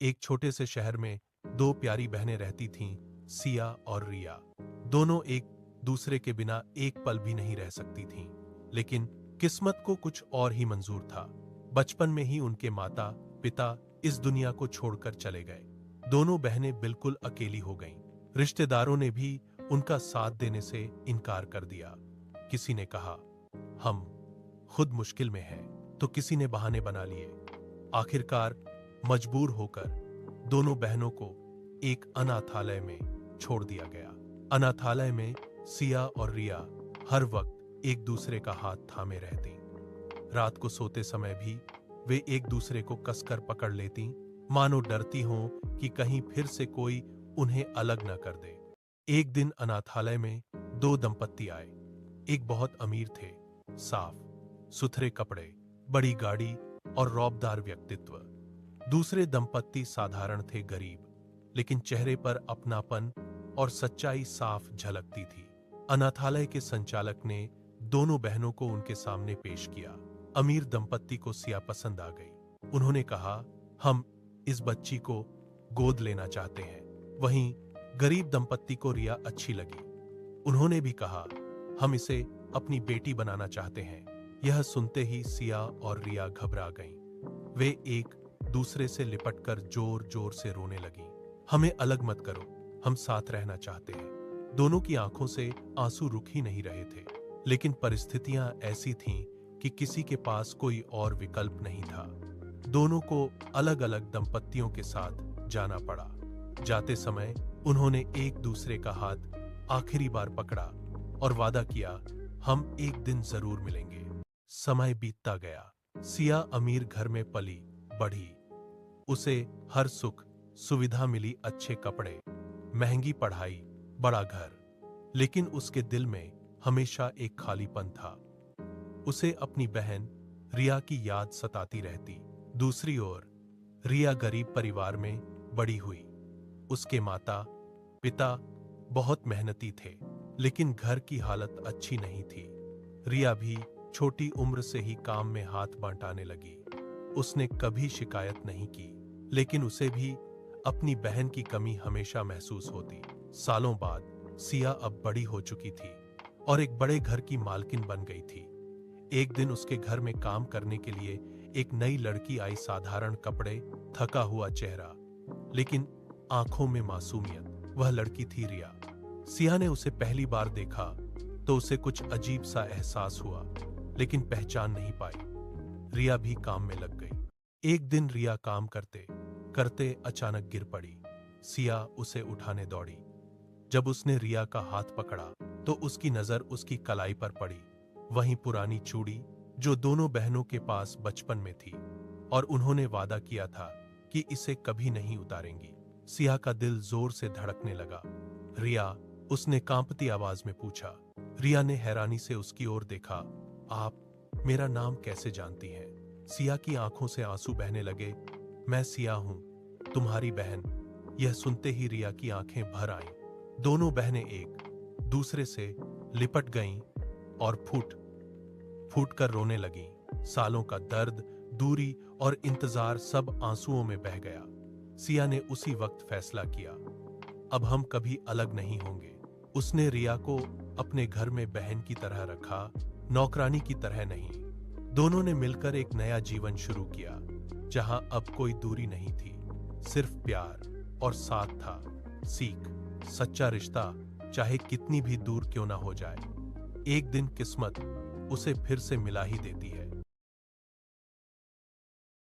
एक छोटे से शहर में दो प्यारी बहनें रहती थीं, सिया और रिया। दोनों एक दूसरे के बिना एक पल भी नहीं रह सकती थीं, लेकिन किस्मत को कुछ और ही मंजूर था। बचपन में ही उनके माता पिता इस दुनिया को छोड़कर चले गए। दोनों बहनें बिल्कुल अकेली हो गईं। रिश्तेदारों ने भी उनका साथ देने से इनकार कर दिया। किसी ने कहा हम खुद मुश्किल में हैं, तो किसी ने बहाने बना लिए। आखिरकार मजबूर होकर दोनों बहनों को एक अनाथालय में छोड़ दिया गया। अनाथालय में सिया और रिया हर वक्त एक दूसरे का हाथ थामे रहती। रात को सोते समय भी वे एक दूसरे को कसकर पकड़ लेती, मानो डरती हों कि कहीं फिर से कोई उन्हें अलग न कर दे। एक दिन अनाथालय में दो दंपत्ति आए। एक बहुत अमीर थे, साफ सुथरे कपड़े, बड़ी गाड़ी और रौबदार व्यक्तित्व। दूसरे दंपत्ति साधारण थे, गरीब, लेकिन चेहरे पर अपनापन और सच्चाई साफ झलकती थी। अनाथालय के संचालक ने दोनों बहनों को उनके सामने पेश किया। अमीर दंपत्ति को सिया पसंद आ गई। उन्होंने कहा, हम इस बच्ची को गोद लेना चाहते हैं। वहीं गरीब दंपत्ति को रिया अच्छी लगी। उन्होंने भी कहा, हम इसे अपनी बेटी बनाना चाहते हैं। यह सुनते ही सिया और रिया घबरा गईं। वे एक दूसरे से लिपटकर जोर जोर से रोने लगीं। हमें अलग मत करो, हम साथ रहना चाहते हैं। दोनों की आंखों से आंसू रुक ही नहीं रहे थे, लेकिन परिस्थितियां ऐसी थीं कि किसी के पास कोई और विकल्प नहीं था। दोनों को अलग अलग दंपत्तियों के साथ जाना पड़ा। जाते समय उन्होंने एक दूसरे का हाथ आखिरी बार पकड़ा और वादा किया, हम एक दिन जरूर मिलेंगे। समय बीतता गया। सिया अमीर घर में पली बढ़ी। उसे हर सुख सुविधा मिली, अच्छे कपड़े, महंगी पढ़ाई, बड़ा घर। लेकिन उसके दिल में हमेशा एक खालीपन था। उसे अपनी बहन रिया की याद सताती रहती। दूसरी ओर रिया गरीब परिवार में बड़ी हुई। उसके माता पिता बहुत मेहनती थे, लेकिन घर की हालत अच्छी नहीं थी। रिया भी छोटी उम्र से ही काम में हाथ बंटाने लगी। उसने कभी शिकायत नहीं की, लेकिन उसे भी अपनी बहन की कमी हमेशा महसूस होती। सालों बाद सिया अब बड़ी हो चुकी थी और एक बड़े घर की मालकिन बन गई थी। एक दिन उसके घर में काम करने के लिए एक नई लड़की आई। साधारण कपड़े, थका हुआ चेहरा, लेकिन आंखों में मासूमियत। वह लड़की थी रिया। सिया ने उसे पहली बार देखा तो उसे कुछ अजीब सा एहसास हुआ, लेकिन पहचान नहीं पाई। रिया भी काम में लग गई। एक दिन रिया काम करते करते अचानक गिर पड़ी। सिया उसे उठाने दौड़ी। जब उसने रिया का हाथ पकड़ा तो उसकी नजर उसकी कलाई पर पड़ी, वहीं पुरानी चूड़ी जो दोनों बहनों के पास बचपन में थी, और उन्होंने वादा किया था कि इसे कभी नहीं उतारेंगी। सिया का दिल जोर से धड़कने लगा। रिया, उसने कांपती आवाज में पूछा। रिया ने हैरानी से उसकी ओर देखा। आप मेरा नाम कैसे जानती हैं? सिया की आंखों से आंसू बहने लगे। मैं सिया हूं, तुम्हारी बहन। यह सुनते ही रिया की आंखें भर आईं। दोनों बहनें एक दूसरे से लिपट गईं और फूट फूट कर रोने लगीं। सालों का दर्द, दूरी और इंतजार सब आंसुओं में बह गया। सिया ने उसी वक्त फैसला किया, अब हम कभी अलग नहीं होंगे। उसने रिया को अपने घर में बहन की तरह रखा, नौकरानी की तरह नहीं। दोनों ने मिलकर एक नया जीवन शुरू किया, जहां अब कोई दूरी नहीं थी, सिर्फ प्यार और साथ था। सीख, सच्चा रिश्ता चाहे कितनी भी दूर क्यों ना हो जाए, एक दिन किस्मत उसे फिर से मिला ही देती है।